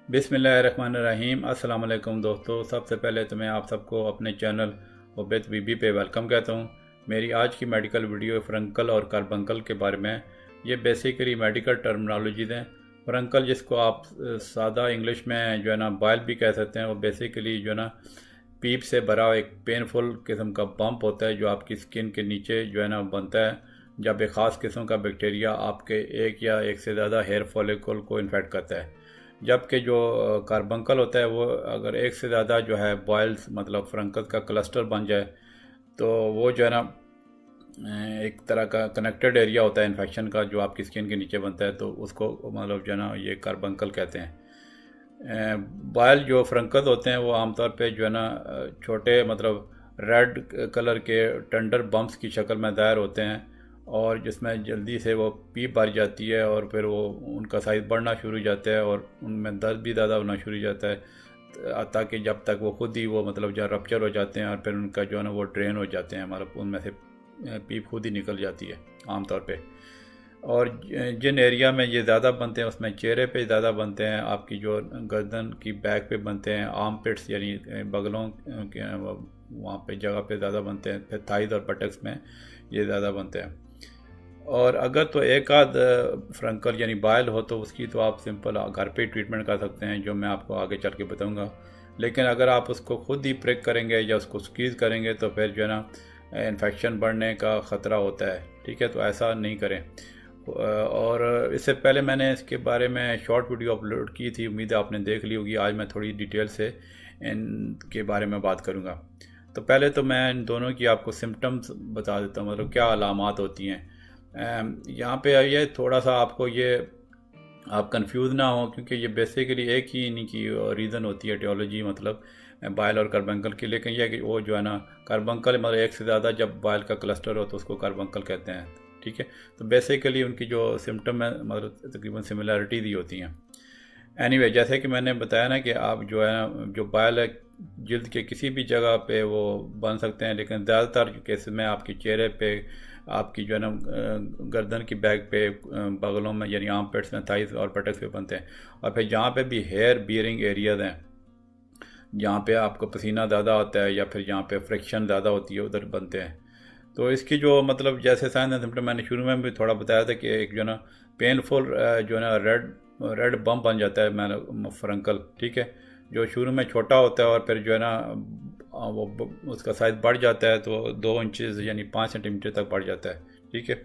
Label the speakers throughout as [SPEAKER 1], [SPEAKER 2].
[SPEAKER 1] बिस्मिल्लाहिर्रहमानिर्रहीम। अस्सलाम वालेकुम दोस्तों, सबसे पहले तो मैं आप सबको अपने चैनल उबैद बीबी पे वेलकम कहता हूँ। मेरी आज की मेडिकल वीडियो फ्रंकल और कार्बंकल के बारे में। ये बेसिकली मेडिकल टर्मिनोलॉजीज हैं। फ्रंकल जिसको आप सादा इंग्लिश में जो है ना बाइल भी कह सकते हैं, वो बेसिकली जो है ना पीप से भरा एक पेनफुल किस्म का बम्प होता है जो आपकी स्किन के नीचे जो है ना बनता है जब एक ख़ास किस्म का बैक्टीरिया आपके एक या एक से ज़्यादा हेयर फॉलिकल को इन्फेक्ट करता है। जबकि जो कार्बंकल होता है वो अगर एक से ज़्यादा जो है बॉयल्स मतलब फ्रंकल का क्लस्टर बन जाए तो वो जो है ना एक तरह का कनेक्टेड एरिया होता है इन्फेक्शन का जो आपकी स्किन के नीचे बनता है, तो उसको मतलब जो है ना ये कार्बंकल कहते हैं। बॉयल जो फ्रंकल होते हैं वो आमतौर पे जो है ना छोटे मतलब रेड कलर के टेंडर बम्प्स की शक्ल में दायर होते हैं और जिसमें जल्दी से वो पीप भर जाती है और फिर वो उनका साइज़ बढ़ना शुरू हो जाता है और उनमें दर्द भी ज़्यादा होना शुरू हो जाता है, ताकि जब तक वो खुद ही वो मतलब जो रप्चर हो जाते हैं और फिर उनका जो है ना वो ड्रेन हो जाते हैं, मतलब उनमें से पीप खुद ही निकल जाती है आमतौर पे। और जिन एरिया में ये ज़्यादा बनते हैं उसमें चेहरे पे ज़्यादा बनते हैं, आपकी जो गर्दन की बैक पे बनते हैं, आर्म पिट्स यानी बगलों के वहाँ पे जगह पे ज़्यादा बनते हैं, फिर थाइज और बटक्स में ये ज़्यादा बनते हैं। और अगर तो एक आध फ्रंकल यानी बायल हो तो उसकी तो आप सिंपल घर पे ट्रीटमेंट कर सकते हैं, जो मैं आपको आगे चल के बताऊँगा। लेकिन अगर आप उसको खुद ही प्रिक करेंगे या उसको स्क्वीज़ करेंगे तो फिर जो है ना इन्फेक्शन बढ़ने का ख़तरा होता है। ठीक है, तो ऐसा नहीं करें। और इससे पहले मैंने इसके बारे में शॉर्ट वीडियो अपलोड की थी, उम्मीद है आपने देख ली होगी। आज मैं थोड़ी डिटेल से इनके बारे में बात करूँगा। तो पहले तो मैं इन दोनों की आपको सिम्टम्स बता देता हूँ, मतलब क्या अलामात होती हैं। यहाँ पे ये थोड़ा सा आपको ये आप कंफ्यूज ना हो, क्योंकि ये बेसिकली एक ही इन्हीं की रीज़न होती है टियोलॉजी, मतलब बायल और कार्बंकल की। लेकिन यह कि वो जो है ना कार्बंकल मतलब एक से ज़्यादा जब बायल का क्लस्टर हो तो उसको कार्बंकल कहते हैं। ठीक है, तो बेसिकली उनकी जो सिम्टम है मतलब तकरीबन सिमिलरिटीज़ ही होती हैं। एनीवे, जैसे कि मैंने बताया ना कि आप जो है ना जो बायल है जिल्द के किसी भी जगह पे वो बन सकते हैं, लेकिन ज़्यादातर केसेस में आपके चेहरे पे, आपकी जो है ना गर्दन की बैक पे, बगलों में यानी आर्म पेट्स में, थाइस और बटक्स पे बनते हैं। और फिर जहाँ पे भी हेयर बियरिंग एरियाज हैं, जहाँ पे आपको पसीना ज़्यादा आता है या फिर जहाँ पे फ्रिक्शन ज़्यादा होती है, उधर बनते हैं। तो इसकी जो मतलब जैसे साइन एंड सिम्टम मैंने शुरू में भी थोड़ा बताया था कि एक जो है ना पेनफुल जो है ना रेड रेड बम्प बन जाता है मैंने फ्रंकल। ठीक है, जो शुरू में छोटा होता है और फिर जो है ना वो उसका साइज़ बढ़ जाता है, तो 2 इंचज़ यानी 5 सेंटीमीटर तक बढ़ जाता है। ठीक है,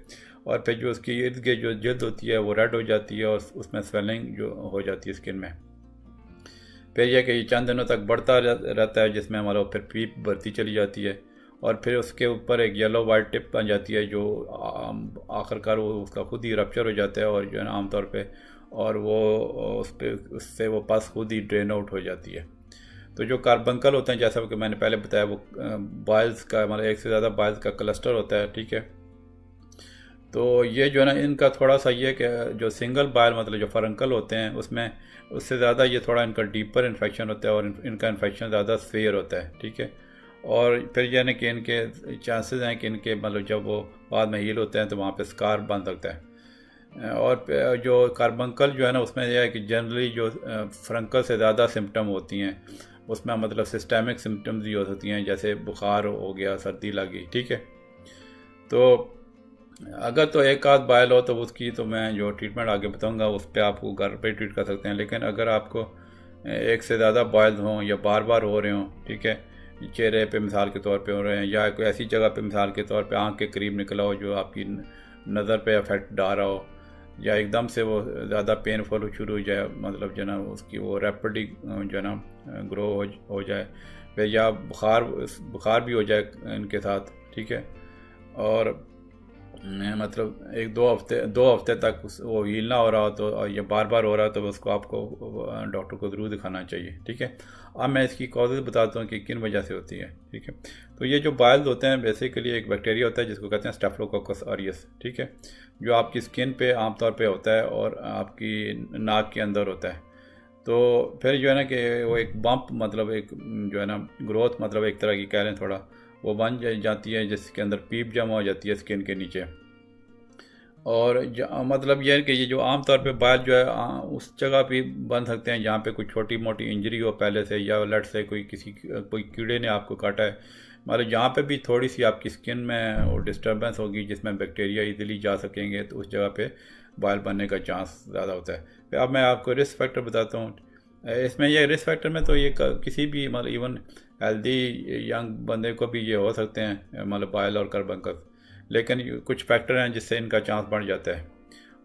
[SPEAKER 1] और फिर जो उसकी इर्द गिर्द जो जल्द होती है वो रेड हो जाती है और उसमें स्वेलिंग जो हो जाती है स्किन में। फिर यह कि ये चंद दिनों तक बढ़ता रहता है, जिसमें हमारा फिर पीप बढ़ती चली जाती है और फिर उसके ऊपर एक येलो वाइट टिप बन जाती है जो आखिरकार वो उसका खुद ही रप्चर हो जाता है और जो है ना आमतौर पे और वो उस पर उससे वो पस खुद ही ड्रेन आउट हो जाती है। तो जो कार्बंकल होते हैं, जैसा कि मैंने पहले बताया, वो बॉयल्स का मतलब एक से ज़्यादा बॉयल्स का क्लस्टर होता है। ठीक है, तो ये जो है ना इनका थोड़ा सा ये कि जो सिंगल बायल मतलब जो फरंकल होते हैं उसमें उससे ज़्यादा ये थोड़ा इनका डीपर इन्फेक्शन होता है और इनका इन्फेक्शन ज़्यादा सीवियर होता है। ठीक है, और फिर यानी कि इनके चांसेस हैं कि इनके मतलब जब वो बाद में हील होते हैं तो वहाँ पे स्कार बन सकता है। और जो कार्बंकल जो है ना उसमें यह है कि जनरली जो फ्रंकल से ज़्यादा सिम्टम होती हैं उसमें मतलब सिस्टेमिक सिम्टम्स भी हो सकती हैं, जैसे बुखार हो गया, सर्दी लगी। ठीक है, तो अगर तो एक आध बायल हो तो उसकी तो मैं जो ट्रीटमेंट आगे बताऊंगा उस पर आपको घर पे ट्रीट कर सकते हैं। लेकिन अगर आपको एक से ज़्यादा बॉयल हों या बार बार हो रहे हों, ठीक है, चेहरे पे मिसाल के तौर पे हो रहे हैं या कोई ऐसी जगह पे मिसाल के तौर पे आँख के करीब निकला हो जो आपकी नज़र पे इफेक्ट डाल रहा हो, या एकदम से वो ज़्यादा पेनफुल शुरू हो जाए, मतलब जो है ना उसकी वो रैपिडली जो है ना ग्रो हो जाए, फिर या बुखार भी हो जाए इनके साथ। ठीक है, और मतलब एक दो हफ्ते तक वो हील ना हो रहा हो तो और ये बार बार हो रहा है तो उसको आपको डॉक्टर को ज़रूर दिखाना चाहिए। ठीक है, अब मैं इसकी कॉजेज़ बताता हूँ कि किन वजह से होती है। ठीक है, तो ये जो बाइल्स होते हैं बेसिकली एक बैक्टीरिया होता है जिसको कहते हैं स्टेफिलोकोकस ऑरियस। ठीक है, जो आपकी स्किन पे आमतौर पे होता है और आपकी नाक के अंदर होता है। तो फिर जो है ना कि वो एक बम्प मतलब एक जो है ना ग्रोथ मतलब एक तरह की कह लें थोड़ा वो बन जाती है जिसके अंदर पीप जमा हो जाती है स्किन के नीचे। और मतलब यह है कि ये जो आम तौर पे बाल जो है उस जगह पे बन सकते हैं जहाँ पे कोई छोटी मोटी इंजरी हो पहले से, या लट से कोई कीड़े ने आपको काटा है, मतलब जहाँ पे भी थोड़ी सी आपकी स्किन में वो डिस्टर्बेंस होगी जिसमें बैक्टीरिया इजीली जा सकेंगे, तो उस जगह पे बाल बनने का चांस ज़्यादा होता है। फिर अब मैं आपको रिस्क फैक्टर बताता हूँ। इसमें ये रिस्क फैक्टर में तो ये किसी भी मतलब इवन हेल्दी यंग बंदे को भी ये हो सकते हैं, मतलब बाल और कार्बंकल, लेकिन कुछ फैक्टर हैं जिससे इनका चांस बढ़ जाता है।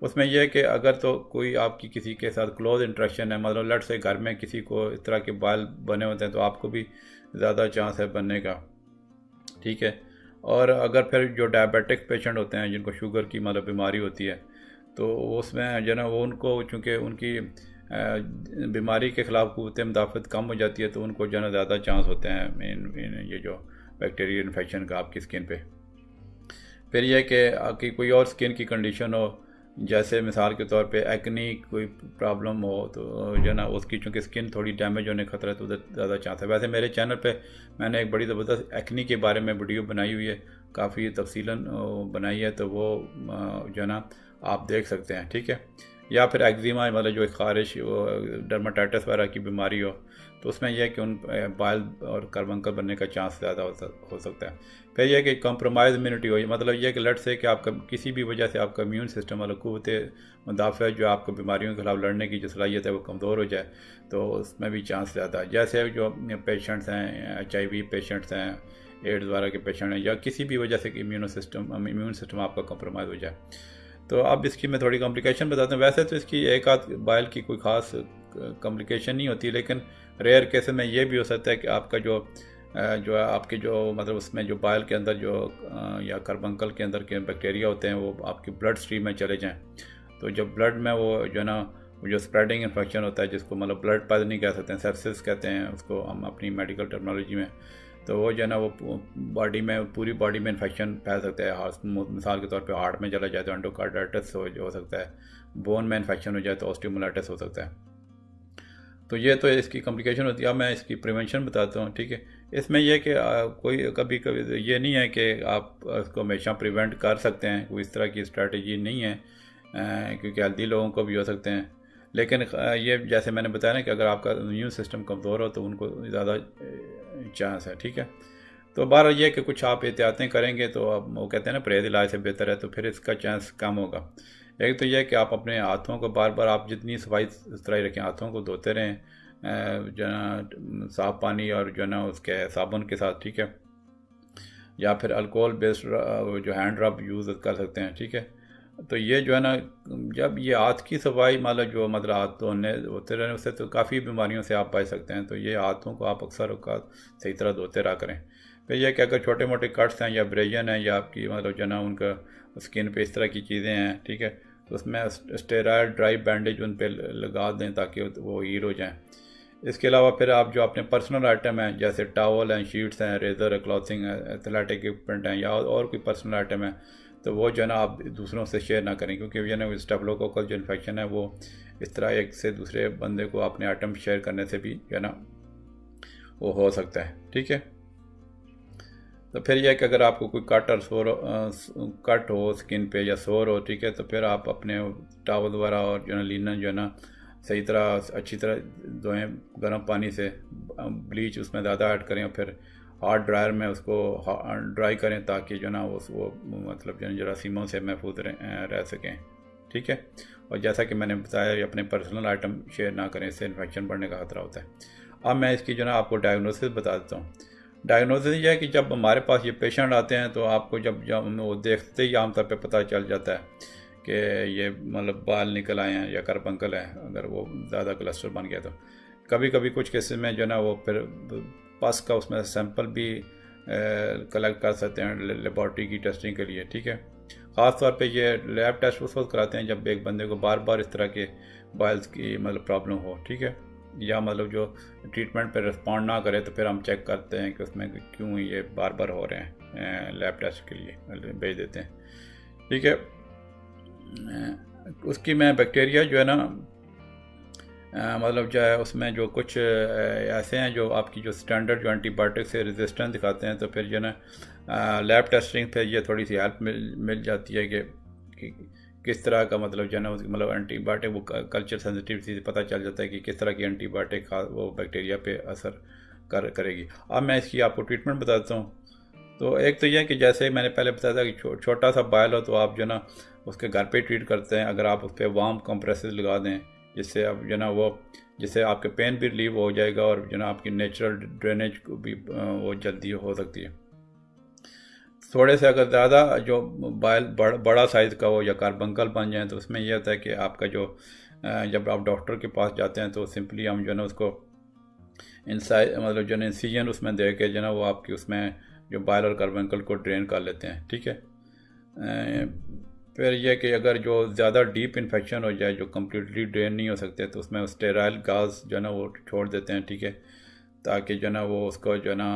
[SPEAKER 1] उसमें यह है कि अगर तो कोई आपकी किसी के साथ क्लोज इंटरेक्शन है, मतलब लट से घर में किसी को इस तरह के बाल बने होते हैं, तो आपको भी ज़्यादा चांस है बनने का, ठीक है। और अगर फिर जो डायबिटिक पेशेंट होते हैं जिनको शुगर की मतलब बीमारी होती है, तो उसमें जो ना वो उनको चूँकि उनकी बीमारी के ख़िलाफ़ क़ुव्वत मुदाफ़त कम हो जाती है, तो उनको जो है ज़्यादा चांस होते हैं इन ये जो बैक्टीरियल इन्फेक्शन का आपकी स्किन पे। फिर यह कि आपकी कोई और स्किन की कंडीशन हो, जैसे मिसाल के तौर पे एक्नी कोई प्रॉब्लम हो, तो जो ना उसकी चूँकि स्किन थोड़ी डैमेज होने का खतरा है, तो उधर ज़्यादा चांस है। वैसे मेरे चैनल पे मैंने एक बड़ी ज़बरदस्त एक्नी के बारे में वीडियो बनाई हुई है, काफ़ी तफसीलन बनाई है, तो वो जो ना आप देख सकते हैं, ठीक है। या फिर एक्जिमा मतलब जो ख़ारिश डर्माटाइटिस वगैरह की बीमारी हो, तो उसमें यह है कि उन बाल और कार्बंकल बनने का चांस ज़्यादा हो सकता है। फिर यह कि कंप्रोमाइज़ इम्यूनिटी हो, मतलब यह कि लट से कि आपका किसी भी वजह से आपका इम्यून सिस्टम मतलब क़ुव्वत मुदाफ़ा जो आपको बीमारियों के खिलाफ लड़ने की जो सलाहियत है वो कमज़ोर हो जाए, तो उसमें भी चांस ज़्यादा है। जैसे जो पेशेंट्स हैं, HIV पेशेंट्स हैं, एड्स वगैरह के पेशेंट हैं, या किसी भी वजह से इम्यून सिस्टम आपका कंप्रोमाइज़ हो जाए। तो अब इसकी मैं थोड़ी कॉम्प्लिकेशन बताता हूँ। वैसे तो इसकी एक आध बाइल की कोई ख़ास कॉम्प्लिकेशन नहीं होती, लेकिन रेयर केस में ये भी हो सकता है कि आपका जो है आपके जो मतलब उसमें जो बाइल के अंदर जो या कार्बंकल के अंदर के बैक्टीरिया होते हैं वो आपकी ब्लड स्ट्रीम में चले जाएं। तो जब ब्लड में वो जो ना वो जो स्प्रेडिंग इन्फेक्शन होता है, जिसको मतलब ब्लड पॉइजनिंग कह सकते हैं, सेप्सिस कहते हैं उसको हम अपनी मेडिकल टर्मिनोलॉजी में, तो वो जो है ना वो बॉडी में पूरी बॉडी में इन्फेक्शन फैल सकता है। मिसाल के तौर पे हार्ट में चला जाए तो एंडोकार्डाइटिस हो सकता है, बोन में इन्फेक्शन हो जाए तो ऑस्टियोमाइलाइटिस हो सकता है। तो ये तो इसकी कॉम्प्लिकेशन होती है। अब मैं इसकी प्रिवेंशन बताता हूँ, ठीक है। इसमें यह कि कोई कभी ये नहीं है कि आप इसको हमेशा प्रिवेंट कर सकते हैं, कोई इस तरह की स्ट्रैटेजी नहीं है, क्योंकि हेल्दी लोगों को भी हो सकते हैं। लेकिन ये जैसे मैंने बताया ना कि अगर आपका इम्यून सिस्टम कमज़ोर हो तो उनको ज़्यादा चांस है, ठीक है। तो बार ये कि कुछ आप एहतियातें करेंगे तो अब वो कहते हैं ना परहेज़ इलाज से बेहतर है, तो फिर इसका चांस कम होगा। एक तो यह कि आप अपने हाथों को बार बार आप जितनी सफाई सुथराई रखें, हाथों को धोते रहें जो ना साफ़ पानी और जो ना उसके साबुन के साथ, ठीक है। या फिर अल्कोहल बेस्ड जो हैंड रब यूज़ कर सकते हैं, ठीक है। तो ये जो है ना जब ये हाथ की सफाई मतलब हाथ धोने होते रहने उससे तो काफ़ी बीमारियों से आप बच सकते हैं। तो ये हाथों को आप अक्सर औक़ात सही तरह धोते रहा करें। फिर यह कि अगर छोटे मोटे कट्स हैं या अब्रेजन है या आपकी मतलब जो ना उनका स्किन पे इस तरह की चीज़ें हैं, ठीक है, तो उसमें स्टेरॉइड ड्राई बैंडेज उन पर लगा दें ताकि वो हील हो जाएँ। इसके अलावा फिर आप जो अपने पर्सनल आइटम हैं जैसे टॉवल हैं, शीट्स हैं, रेज़र है, क्लॉथिंग है, एथलेटिक इक्विपमेंट हैं या और कोई पर्सनल आइटम है, तो वो जो है ना आप दूसरों से शेयर ना करें, क्योंकि जो है ना स्टेफिलोकोकल जो इन्फेक्शन है वो इस तरह एक से दूसरे बंदे को अपने आइटम शेयर करने से भी जो है ना वो हो सकता है, ठीक है। तो फिर यह कि अगर आपको कोई कट और कट हो स्किन पे या सोर हो, ठीक है, तो फिर आप अपने टॉवल द्वारा और जो है ना लिनन जो है ना सही तरह अच्छी तरह धोएं गर्म पानी से, ब्लीच उसमें ज़्यादा ऐड करें और फिर हार्ड ड्रायर में उसको ड्राई करें ताकि जो ना वो मतलब जो जरासीमों से महफूज रह सकें, ठीक है। और जैसा कि मैंने बताया अपने पर्सनल आइटम शेयर ना करें, इससे इन्फेक्शन बढ़ने का खतरा होता है। अब मैं इसकी जो ना आपको डायग्नोसिस बता देता हूँ। डायग्नोसिस यह है कि जब हमारे पास ये पेशेंट आते हैं तो आपको जब वो देखते ही आमतौर पे पता चल जाता है कि ये मतलब बाल निकल आए हैं या कार्बंकल है, अगर वो ज़्यादा क्लस्टर बन गया तो। कभी कभी कुछ केसेस में जो ना वो फिर पस का उसमें सैंपल भी कलेक्ट कर सकते हैं लेबॉर्ट्री की टेस्टिंग के लिए, ठीक है। ख़ास तौर पे ये लैब टेस्ट उस वक्त कराते हैं जब एक बंदे को बार बार इस तरह के बाइल्स की मतलब प्रॉब्लम हो, ठीक है, या मतलब जो ट्रीटमेंट पे रिस्पॉन्ड ना करे, तो फिर हम चेक करते हैं कि उसमें क्यों ये बार बार हो रहे हैं, लैब टेस्ट के लिए भेज देते हैं, ठीक है। उसकी मैं बैक्टीरिया जो है ना मतलब जो है उसमें जो कुछ ऐसे हैं जो आपकी जो स्टैंडर्ड जो एंटीबायोटिक से रेजिस्टेंस दिखाते हैं, तो फिर जो ना लैब टेस्टिंग पे ये थोड़ी सी हेल्प मिल जाती है कि किस तरह का मतलब जो है ना मतलब एंटीबायोटिक वो कल्चर सेंसिटिविटी से पता चल जाता है कि किस तरह की एंटीबायोटिक वो बैक्टीरिया पे असर करेगी। अब मैं इसकी आपको ट्रीटमेंट बताता हूँ। तो एक तो यह है कि जैसे मैंने पहले बताया था कि छोटा सा बायल हो तो आप जो ना उसके घर पे ट्रीट करते हैं। अगर आप उस पर वार्म कंप्रेसेस लगा दें जिससे आप जो ना वो जिससे आपके पेन भी रिलीव हो जाएगा और जो ना आपकी नेचुरल ड्रेनेज को भी वो जल्दी हो सकती है। थोड़े से अगर ज़्यादा जो बायल बड़ा साइज़ का हो या कार्बंकल बन जाए तो उसमें यह होता है कि आपका जो जब आप डॉक्टर के पास जाते हैं तो सिंपली हम जो है ना उसको इंसाइड मतलब जो है इंसिजन उसमें दे के जो ना वो आपकी उसमें जो बायल और कार्बंकल को ड्रेन कर लेते हैं। ठीक है। फिर यह कि अगर जो ज़्यादा डीप इन्फेक्शन हो जाए जो कम्प्लीटली ड्रेन नहीं हो सकते तो उसमें स्टेराइल गैस जो है ना वो छोड़ देते हैं। ठीक है। ताकि जो ना वो उसको जो ना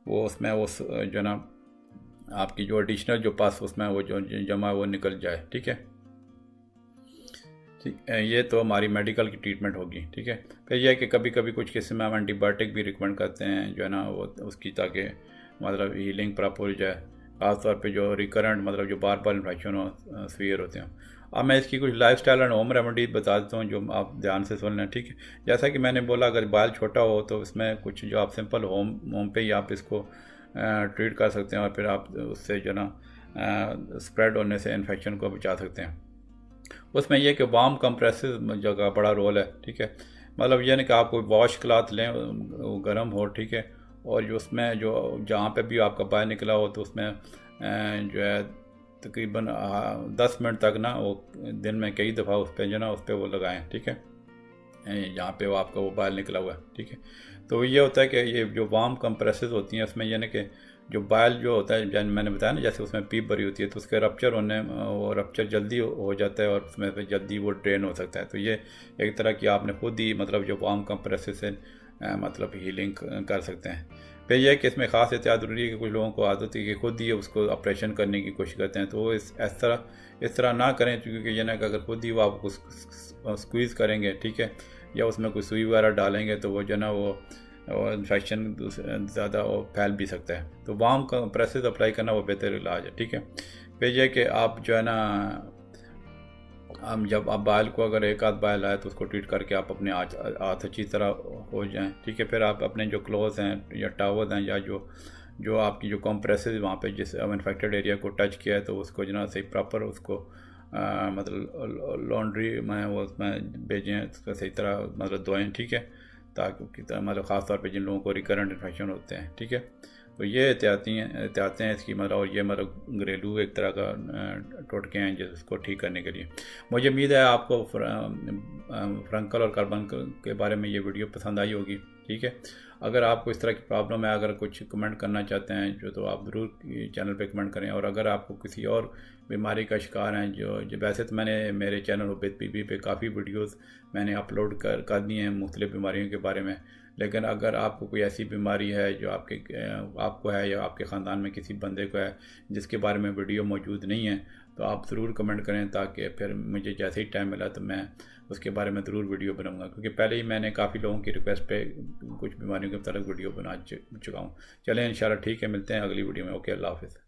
[SPEAKER 1] वो उसमें वो जो ना आपकी जो एडिशनल जो पास उसमें वो जो जमा वो निकल जाए। ठीक है। ठीक है। ये तो हमारी मेडिकल की ट्रीटमेंट होगी। ठीक है। फिर यह है कि कभी कभी कुछ केस में हम एंटीबायोटिक भी रिकमेंड करते हैं जो है ना वो उसकी ताकि मतलब हीलिंग प्रॉपर हो जाए, ख़ासतौर पे जो रिकरेंट मतलब जो बार बार इन्फेक्शन हो सीवियर होते हैं। अब मैं इसकी कुछ लाइफस्टाइल एंड होम रेमेडीज बता देता हूँ जो आप ध्यान से सुन लें। ठीक है। जैसा कि मैंने बोला अगर बाल छोटा हो तो इसमें कुछ जो आप सिंपल होम पे ही आप इसको ट्रीट कर सकते हैं और फिर आप उससे जो ना स्प्रेड होने से इन्फेक्शन को बचा सकते हैं। उसमें यह कि वार्म कंप्रेसेस जगह बड़ा रोल है। ठीक है। मतलब यह नहीं कि आप कोई वॉश क्लॉथ लें वो गर्म हो। ठीक है। और जो उसमें जो जहाँ पे भी आपका बाहर निकला हो तो उसमें जो है तकरीबन 10 मिनट तक ना वो दिन में कई दफ़ा उस पर जो ना उस पर वो लगाएं। ठीक है। जहाँ पे वो आपका वो बाल निकला हुआ है। ठीक है। तो ये होता है कि ये जो वार्म कंप्रेसेस होती हैं उसमें यानी कि जो बाल जो होता है जैसे मैंने बताया ना जैसे उसमें पीप भरी होती है तो उसके रप्चर होने वो रप्चर जल्दी हो जाता है और उसमें फिर जल्दी वो ड्रेन हो सकता है। तो ये एक तरह की आपने खुद ही मतलब जो वार्म कंप्रेसेस से मतलब हीलिंग कर सकते हैं। फिर यह कि इसमें ख़ास एहतियात ज़रूरी है कि कुछ लोगों को आदत है कि खुद ही उसको ऑपरेशन करने की कोशिश करते हैं तो वो इस तरह ना करें क्योंकि ये ना कि अगर खुद ही वो आप स्क्वीज़ करेंगे। ठीक है। या उसमें कोई सुई वगैरह डालेंगे तो वो जो ना वो इन्फेक्शन ज़्यादा फैल भी सकता है। तो वार्म कंप्रेसेस अप्लाई करना वो बेहतर इलाज है। ठीक है। फिर यह कि आप जो है ना हम जब आप बाल को अगर एक आध बाल आए तो उसको ट्रीट करके आप अपने हाथ अच्छी तरह हो जाएं। ठीक है। फिर आप अपने जो क्लोथ हैं या टावल हैं या जो आपकी जो कंप्रेसेस वहाँ पे जिस इन्फेक्टेड एरिया को टच किया है तो उसको जो ना सही प्रॉपर उसको मतलब लॉन्ड्री में वो उसमें भेजें उसका सही तरह मतलब धोएं। ठीक है। ताकि मतलब ख़ास तौर पे जिन लोगों को रिकरेंट इन्फेक्शन होते हैं। ठीक है। तो ये एहतियातें हैं इसकी मतलब और ये मतलब घरेलू एक तरह का टोटके हैं जिसको ठीक करने के लिए। मुझे उम्मीद है आपको फ्रंकल और कार्बंकल के बारे में ये वीडियो पसंद आई होगी। ठीक है। अगर आपको इस तरह की प्रॉब्लम है अगर कुछ कमेंट करना चाहते हैं जो तो आप ज़रूर चैनल पे कमेंट करें। और अगर आपको किसी और बीमारी का शिकार हैं जो वैसे तो मैंने मेरे चैनल उबैद बीबी पे काफ़ी वीडियोस मैंने अपलोड कर दी हैं मुख्तलिफ बीमारियों के बारे में। लेकिन अगर आपको कोई ऐसी बीमारी है जो आपको है या आपके ख़ानदान में किसी बंदे को है जिसके बारे में वीडियो मौजूद नहीं है तो आप ज़रूर कमेंट करें ताकि फिर मुझे जैसे ही टाइम मिला तो मैं उसके बारे में ज़रूर वीडियो बनाऊंगा क्योंकि पहले ही मैंने काफ़ी लोगों की रिक्वेस्ट पे कुछ बीमारियों के तरफ वीडियो बना चुका हूँ। चलें इंशाल्लाह ठीक है, मिलते हैं अगली वीडियो में। ओके, अल्लाह हाफ़िज़।